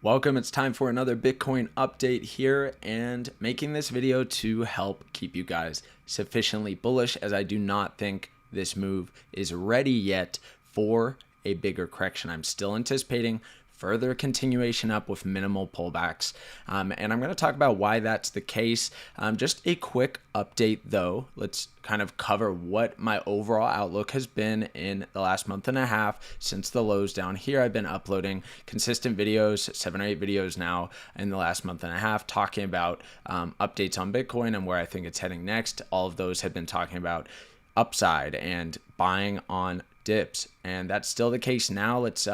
Welcome, it's time for another Bitcoin update here and making this video to help keep you guys sufficiently bullish, as I do not think this move is ready yet for a bigger correction. I'm still anticipating further continuation up with minimal pullbacks. And I'm going to talk about why that's the case. Just a quick update though. Let's kind of cover what my overall outlook has been in the last month and a half since the lows down here. I've been uploading consistent videos, 7 or 8 videos now in the last month and a half, talking about updates on Bitcoin and where I think it's heading next. All of those have been talking about upside and buying on dips, and that's still the case now. Let's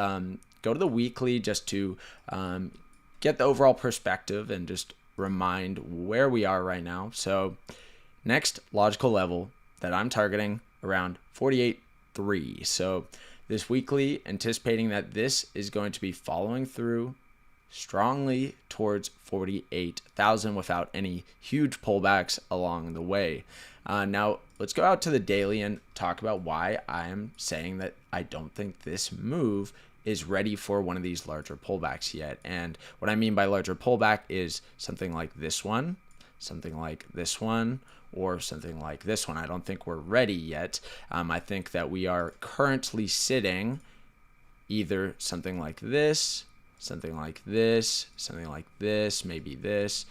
go to the weekly just to get the overall perspective and just remind where we are right now. So next logical level that I'm targeting around 48.3. So this weekly, anticipating that this is going to be following through strongly towards 48,000 without any huge pullbacks along the way. Now let's go out to the daily and talk about why I am saying that I don't think this move is ready for one of these larger pullbacks yet. And what I mean by larger pullback is something like this one, something like this one, or something like this one. I don't think we're ready yet. I think that we are currently sitting either something like this, something like this, something like this, maybe this,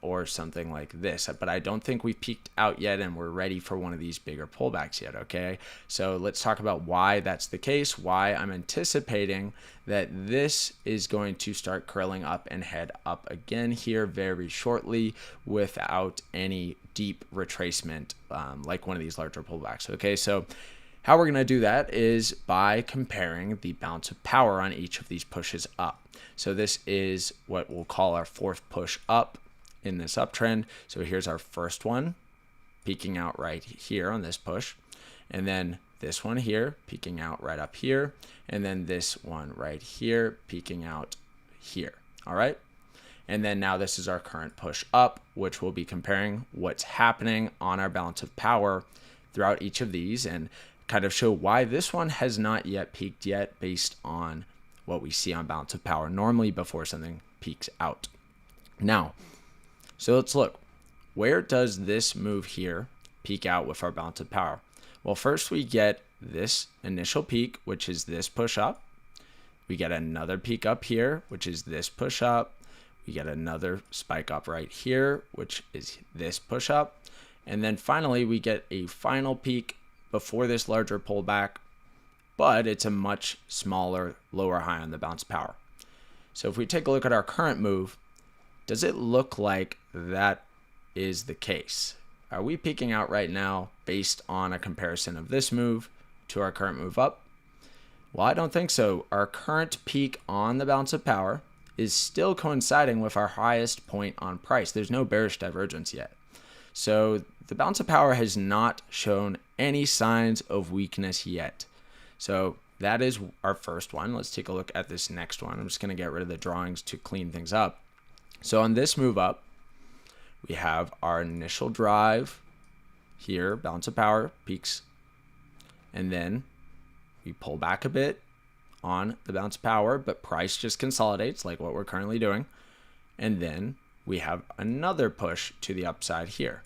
or something like this. But I don't think we've peaked out yet and we're ready for one of these bigger pullbacks yet, okay? So let's talk about why that's the case, why I'm anticipating that this is going to start curling up and head up again here very shortly without any deep retracement like one of these larger pullbacks, okay? So how we're going to do that is by comparing the balance of power on each of these pushes up. So this is what we'll call our fourth push up in this uptrend. So here's our first one, peaking out right here on this push. And then this one here, peaking out right up here. And then this one right here, peaking out here. All right. And then now this is our current push up, which we'll be comparing what's happening on our balance of power throughout each of these and kind of show why this one has not yet peaked yet based on what we see on balance of power normally before something peaks out. Now, so let's look. Where does this move here peak out with our balance of power? Well, first we get this initial peak, which is this push up. We get another peak up here, which is this push up. We get another spike up right here, which is this push up. And then finally, we get a final peak before this larger pullback, but it's a much smaller, lower high on the bounce power. So if we take a look at our current move, does it look like that is the case? Are we peaking out right now based on a comparison of this move to our current move up? Well, I don't think so. Our current peak on the balance of power is still coinciding with our highest point on price. There's no bearish divergence yet. So the balance of power has not shown any signs of weakness yet. So that is our first one. Let's take a look at this next one. I'm just going to get rid of the drawings to clean things up. So on this move up, we have our initial drive here, balance of power, peaks, and then we pull back a bit on the balance of power, but price just consolidates like what we're currently doing. And then we have another push to the upside here.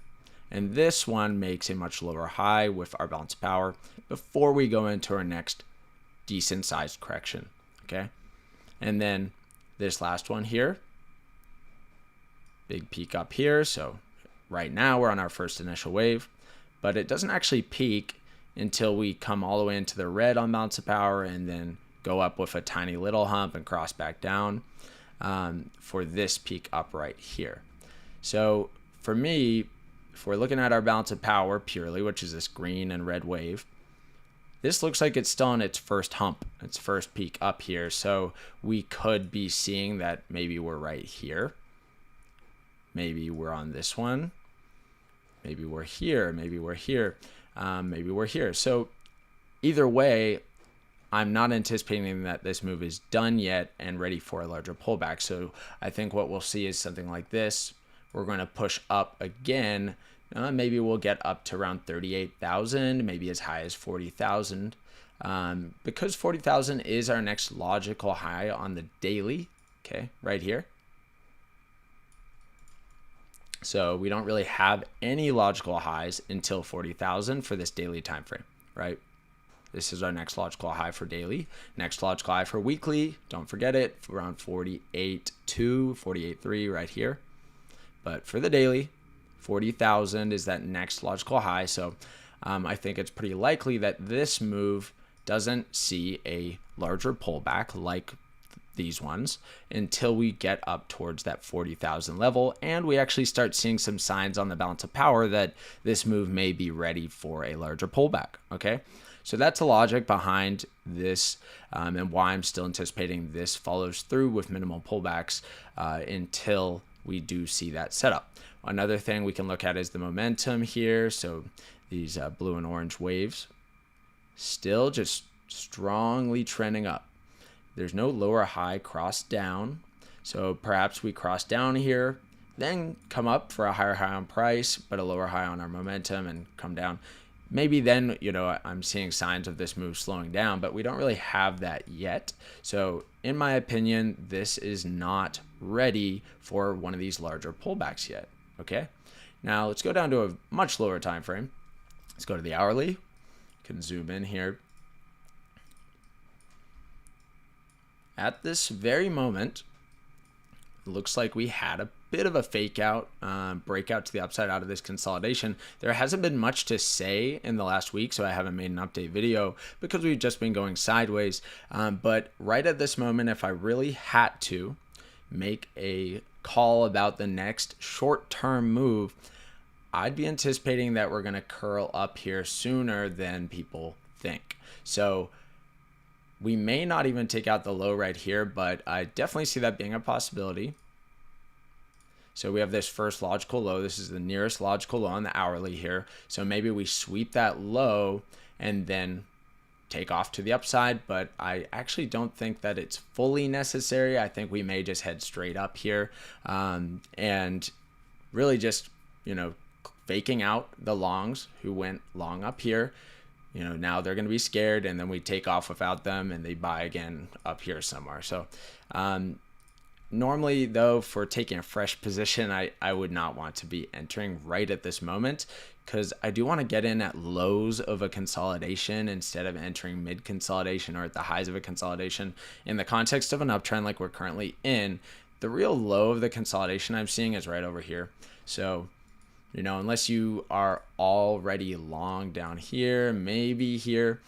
And this one makes a much lower high with our balance of power before we go into our next decent sized correction, okay? And then this last one here, big peak up here. So right now we're on our first initial wave, but it doesn't actually peak until we come all the way into the red on balance of power and then go up with a tiny little hump and cross back down for this peak up right here. So for me, if we're looking at our balance of power purely, which is this green and red wave, this looks like it's still on its first hump, its first peak up here. So we could be seeing that maybe we're right here. Maybe we're on this one. Maybe we're here. Maybe we're here. Maybe we're here. So either way, I'm not anticipating that this move is done yet and ready for a larger pullback. So I think what we'll see is something like this. We're going to push up again. Maybe we'll get up to around 38,000, maybe as high as 40,000. Because 40,000 is our next logical high on the daily, okay, right here. So we don't really have any logical highs until 40,000 for this daily time frame, right? This is our next logical high for daily. Next logical high for weekly, don't forget it, around 48.2, 48.3 right here. But for the daily, 40,000 is that next logical high. So I think it's pretty likely that this move doesn't see a larger pullback like these ones until we get up towards that 40,000 level and we actually start seeing some signs on the balance of power that this move may be ready for a larger pullback. Okay, so that's the logic behind this and why I'm still anticipating this follows through with minimal pullbacks until we do see that setup. Another thing we can look at is the momentum here. So these blue and orange waves still just strongly trending up. There's no lower high cross down. So perhaps we cross down here, then come up for a higher high on price, but a lower high on our momentum and come down. Maybe then, I'm seeing signs of this move slowing down, but we don't really have that yet. So in my opinion, this is not ready for one of these larger pullbacks yet. Okay. Now let's go down to a much lower time frame. Let's go to the hourly. You can zoom in here. At this very moment, it looks like we had a bit of a fake out, breakout to the upside out of this consolidation. There hasn't been much to say in the last week, so I haven't made an update video because we've just been going sideways. But right at this moment, if I really had to make a call about the next short-term move, I'd be anticipating that we're going to curl up here sooner than people think. So we may not even take out the low right here, but I definitely see that being a possibility. So we have this first logical low. This is the nearest logical low on the hourly here. So maybe we sweep that low and then take off to the upside, but I actually don't think that it's fully necessary. I think we may just head straight up here and really just, faking out the longs who went long up here. Now they're going to be scared and then we take off without them and they buy again up here somewhere. So normally though, for taking a fresh position, I would not want to be entering right at this moment because I do want to get in at lows of a consolidation instead of entering mid consolidation or at the highs of a consolidation. In the context of an uptrend like we're currently in, the real low of the consolidation I'm seeing is right over here. So unless you are already long down here, maybe here,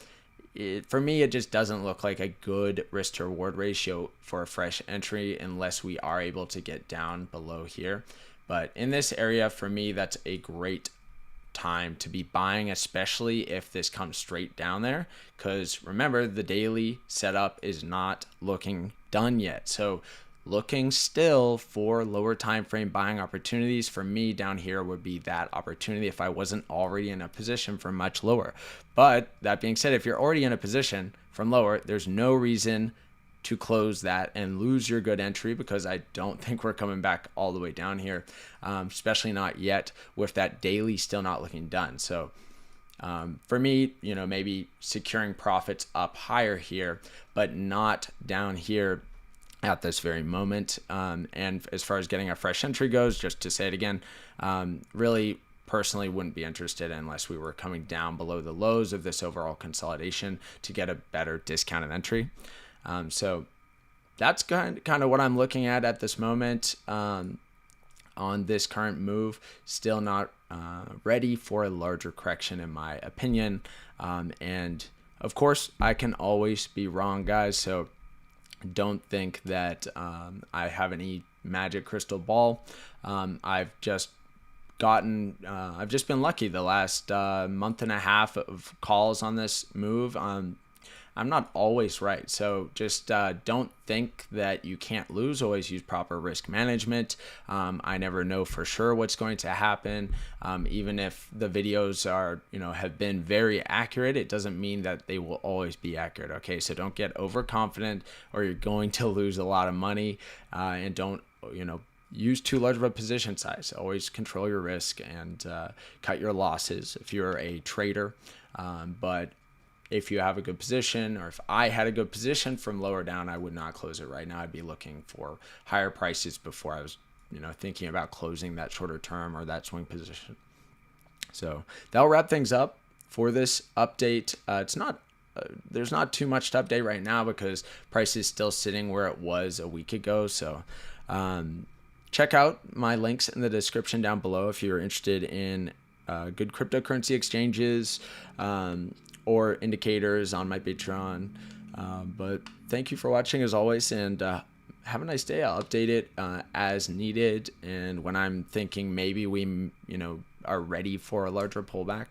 for me, it just doesn't look like a good risk to reward ratio for a fresh entry unless we are able to get down below here. But in this area, for me, that's a great time to be buying, especially if this comes straight down there. Because remember, the daily setup is not looking done yet. So looking still for lower time frame buying opportunities for me down here would be that opportunity if I wasn't already in a position for much lower. But that being said, if you're already in a position from lower, there's no reason to close that and lose your good entry because I don't think we're coming back all the way down here, especially not yet with that daily still not looking done. So for me, maybe securing profits up higher here, but not down here at this very moment. And as far as getting a fresh entry goes, just to say it again, really personally wouldn't be interested unless we were coming down below the lows of this overall consolidation to get a better discounted entry. So that's kind of what I'm looking at this moment on this current move. Still not ready for a larger correction in my opinion. And of course, I can always be wrong, guys. So don't think that I have any magic crystal ball. I've just been lucky the last month and a half of calls on this move. I'm not always right. So just don't think that you can't lose. Always use proper risk management. I never know for sure what's going to happen. Even if the videos are, have been very accurate, it doesn't mean that they will always be accurate. Okay, so don't get overconfident or you're going to lose a lot of money, and don't, use too large of a position size. Always control your risk and cut your losses if you're a trader. But if you have a good position, or if I had a good position from lower down, I would not close it right now. I'd be looking for higher prices before I was, thinking about closing that shorter term or that swing position. So that'll wrap things up for this update. There's not too much to update right now because price is still sitting where it was a week ago. So check out my links in the description down below if you're interested in good cryptocurrency exchanges or indicators on my Patreon. But thank you for watching as always, and have a nice day. I'll update it as needed, and when I'm thinking maybe we are ready for a larger pullback.